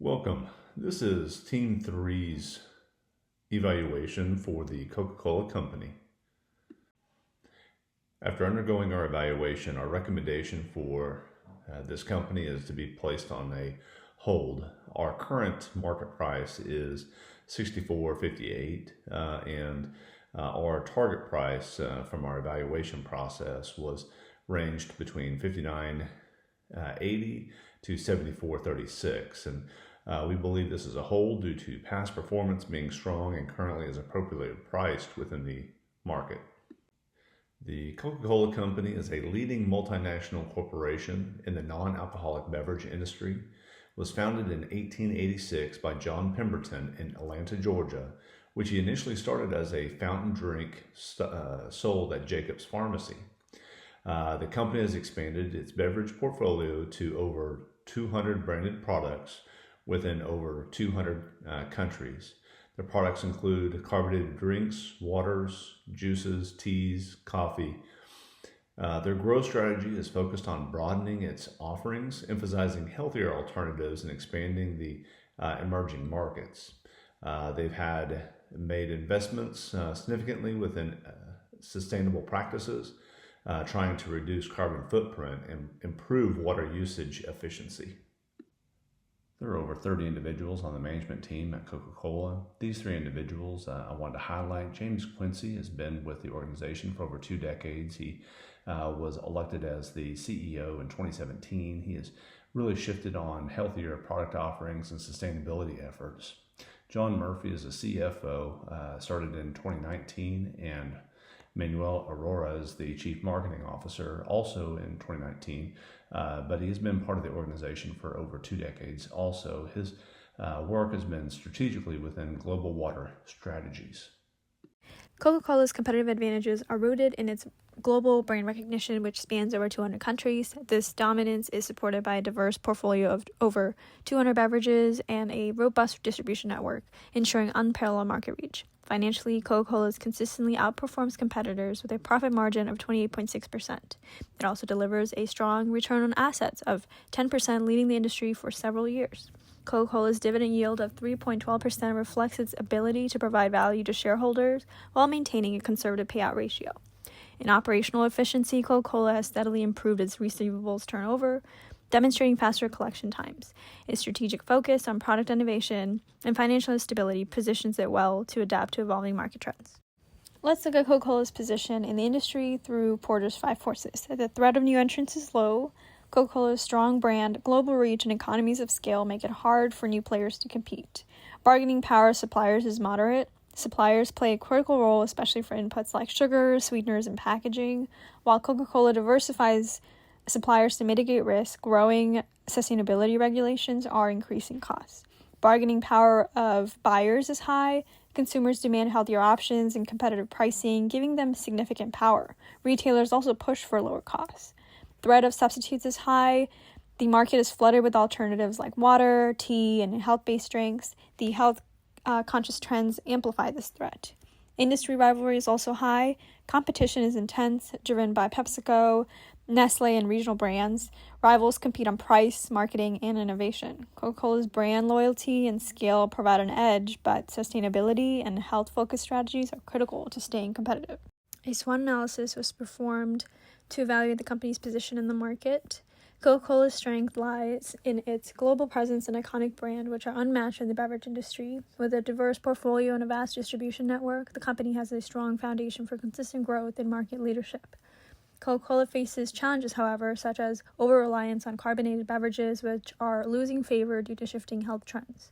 Welcome. This is Team 3's evaluation for the Coca-Cola Company. After undergoing our evaluation, our recommendation for this company is to be placed on a hold. Our current market price is $64.58, and our target price from our evaluation process was ranged between $59.80 to $74.36, and we believe this is a hold due to past performance being strong and currently is appropriately priced within the market. The Coca-Cola Company is a leading multinational corporation in the non-alcoholic beverage industry. It was founded in 1886 by John Pemberton in Atlanta, Georgia, which he initially started as a fountain drink sold at Jacob's Pharmacy. The company has expanded its beverage portfolio to over 200 branded products within over 200 countries. Their products include carbonated drinks, waters, juices, teas, coffee. Their growth strategy is focused on broadening its offerings, emphasizing healthier alternatives and expanding the emerging markets. They've made investments significantly within sustainable practices, trying to reduce carbon footprint and improve water usage efficiency. There are over 30 individuals on the management team at Coca-Cola. These three individuals I wanted to highlight. James Quincy has been with the organization for over 2 decades. He was elected as the CEO in 2017. He has really shifted on healthier product offerings and sustainability efforts. John Murphy is a CFO, started in 2019, and Manuel Aurora is the Chief Marketing Officer, also in 2019, but he's been part of the organization for over 2 decades. Also, his work has been strategically within global water strategies. Coca-Cola's competitive advantages are rooted in its global brand recognition, which spans over 200 countries. This dominance is supported by a diverse portfolio of over 200 beverages and a robust distribution network, ensuring unparalleled market reach. Financially, Coca-Cola consistently outperforms competitors with a profit margin of 28.6%. It also delivers a strong return on assets of 10%, leading the industry for several years. Coca-Cola's dividend yield of 3.12% reflects its ability to provide value to shareholders while maintaining a conservative payout ratio. In operational efficiency, Coca-Cola has steadily improved its receivables turnover, demonstrating faster collection times. Its strategic focus on product innovation and financial stability positions it well to adapt to evolving market trends. Let's look at Coca-Cola's position in the industry through Porter's 5 forces. The threat of new entrants is low. Coca-Cola's strong brand, global reach, and economies of scale make it hard for new players to compete. Bargaining power of suppliers is moderate. Suppliers play a critical role, especially for inputs like sugar, sweeteners, and packaging. While Coca-Cola diversifies suppliers to mitigate risk, growing sustainability regulations are increasing costs. Bargaining power of buyers is high. Consumers demand healthier options and competitive pricing, giving them significant power. Retailers also push for lower costs. Threat of substitutes is high. The market is flooded with alternatives like water, tea, and health-based drinks. The health-conscious trends amplify this threat. Industry rivalry is also high. Competition is intense, driven by PepsiCo, Nestle, and regional brands. Rivals compete on price, marketing, and innovation. Coca-Cola's brand loyalty and scale provide an edge, but sustainability and health-focused strategies are critical to staying competitive. A SWOT analysis was performed to evaluate the company's position in the market. Coca-Cola's strength lies in its global presence and iconic brand, which are unmatched in the beverage industry. With a diverse portfolio and a vast distribution network, the company has a strong foundation for consistent growth and market leadership. Coca-Cola faces challenges, however, such as over-reliance on carbonated beverages, which are losing favor due to shifting health trends.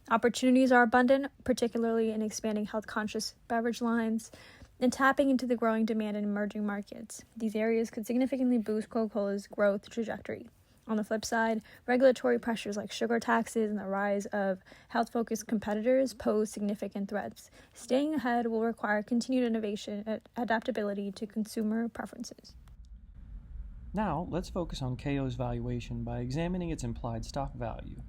Opportunities are abundant, particularly in expanding health-conscious beverage lines and tapping into the growing demand in emerging markets. These areas could significantly boost Coca-Cola's growth trajectory. On the flip side, regulatory pressures like sugar taxes and the rise of health-focused competitors pose significant threats. Staying ahead will require continued innovation and adaptability to consumer preferences. Now, let's focus on KO's valuation by examining its implied stock value.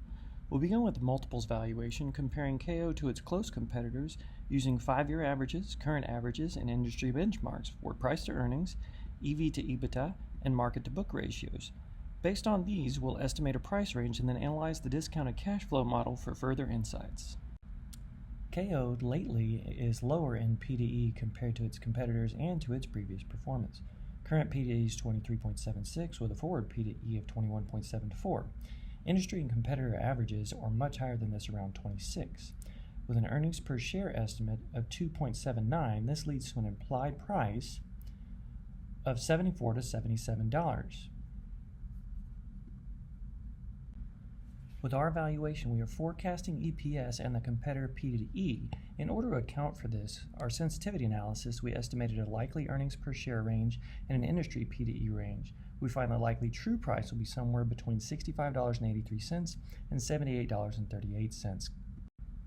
We'll begin with multiples valuation, comparing KO to its close competitors using 5-year averages, current averages, and industry benchmarks for price to earnings, EV to EBITDA, and market to book ratios. Based on these, we'll estimate a price range and then analyze the discounted cash flow model for further insights. KO lately is lower in PDE compared to its competitors and to its previous performance. Current PDE is 23.76 with a forward PDE of 21.74. Industry and competitor averages are much higher than this, around 26. With an earnings per share estimate of 2.79, this leads to an implied price of $74 to $77. With our valuation, we are forecasting EPS and the competitor P/E. In order to account for this, our sensitivity analysis, we estimated a likely earnings per share range and an industry P/E range. We find the likely true price will be somewhere between $65.83 and $78.38.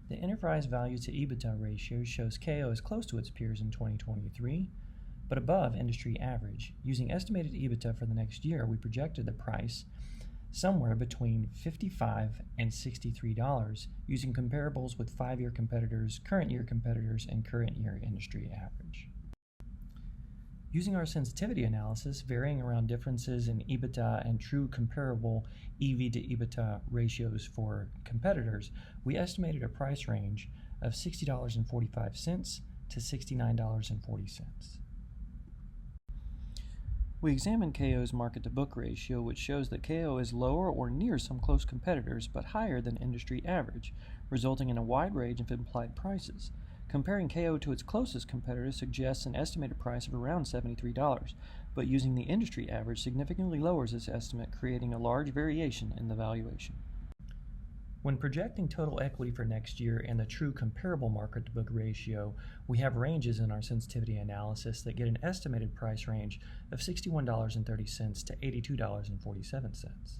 The enterprise value to EBITDA ratio shows KO is close to its peers in 2023, but above industry average. Using estimated EBITDA for the next year, we projected the price somewhere between $55 and $63, using comparables with 5-year competitors, current year competitors, and current year industry average. Using our sensitivity analysis, varying around differences in EBITDA and true comparable EV to EBITDA ratios for competitors, we estimated a price range of $60.45 to $69.40. We examined KO's market-to-book ratio, which shows that KO is lower or near some close competitors, but higher than industry average, resulting in a wide range of implied prices. Comparing KO to its closest competitors suggests an estimated price of around $73, but using the industry average significantly lowers this estimate, creating a large variation in the valuation. When projecting total equity for next year and the true comparable market-to-book ratio, we have ranges in our sensitivity analysis that get an estimated price range of $61.30 to $82.47.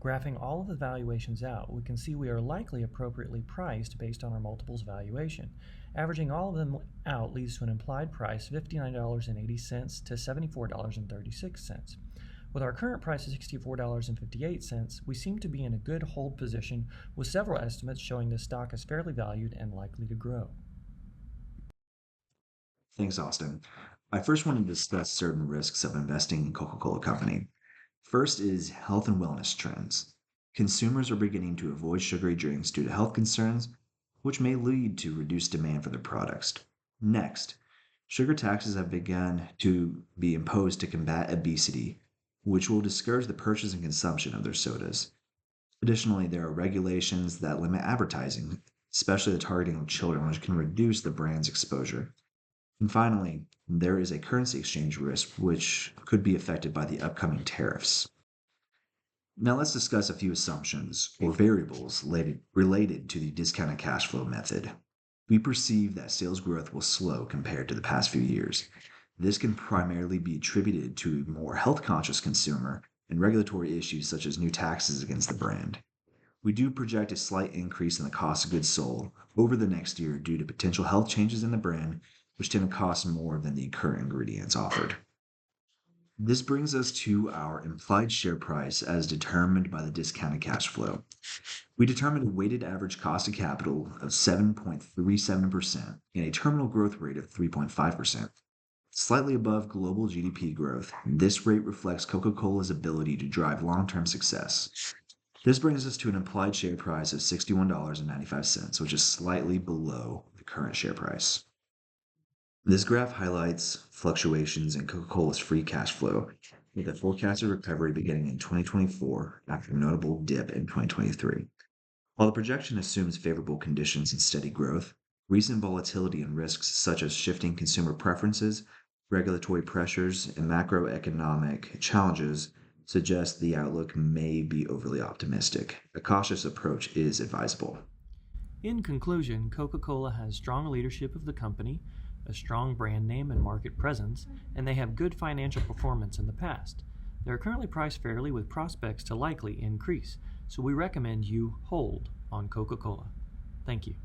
Graphing all of the valuations out, we can see we are likely appropriately priced based on our multiples valuation. Averaging all of them out leads to an implied price of $59.80 to $74.36. With our current price of $64.58, we seem to be in a good hold position, with several estimates showing this stock is fairly valued and likely to grow. Thanks, Austin. I first want to discuss certain risks of investing in Coca-Cola Company. First is health and wellness trends. Consumers are beginning to avoid sugary drinks due to health concerns, which may lead to reduced demand for their products. Next, sugar taxes have begun to be imposed to combat obesity, which will discourage the purchase and consumption of their sodas. Additionally, there are regulations that limit advertising, especially the targeting of children, which can reduce the brand's exposure. And finally, there is a currency exchange risk, which could be affected by the upcoming tariffs. Now let's discuss a few assumptions or variables related to the discounted cash flow method. We perceive that sales growth will slow compared to the past few years. This can primarily be attributed to a more health-conscious consumer and regulatory issues such as new taxes against the brand. We do project a slight increase in the cost of goods sold over the next year due to potential health changes in the brand, which tend to cost more than the current ingredients offered. This brings us to our implied share price as determined by the discounted cash flow. We determined a weighted average cost of capital of 7.37% and a terminal growth rate of 3.5%. Slightly above global GDP growth, this rate reflects Coca-Cola's ability to drive long-term success. This brings us to an implied share price of $61.95, which is slightly below the current share price. This graph highlights fluctuations in Coca-Cola's free cash flow, with a forecasted recovery beginning in 2024 after a notable dip in 2023. While the projection assumes favorable conditions and steady growth, recent volatility and risks such as shifting consumer preferences, regulatory pressures, and macroeconomic challenges suggest the outlook may be overly optimistic. A cautious approach is advisable. In conclusion, Coca-Cola has strong leadership of the company, a strong brand name and market presence, and they have good financial performance in the past. They are currently priced fairly with prospects to likely increase, so we recommend you hold on Coca-Cola. Thank you.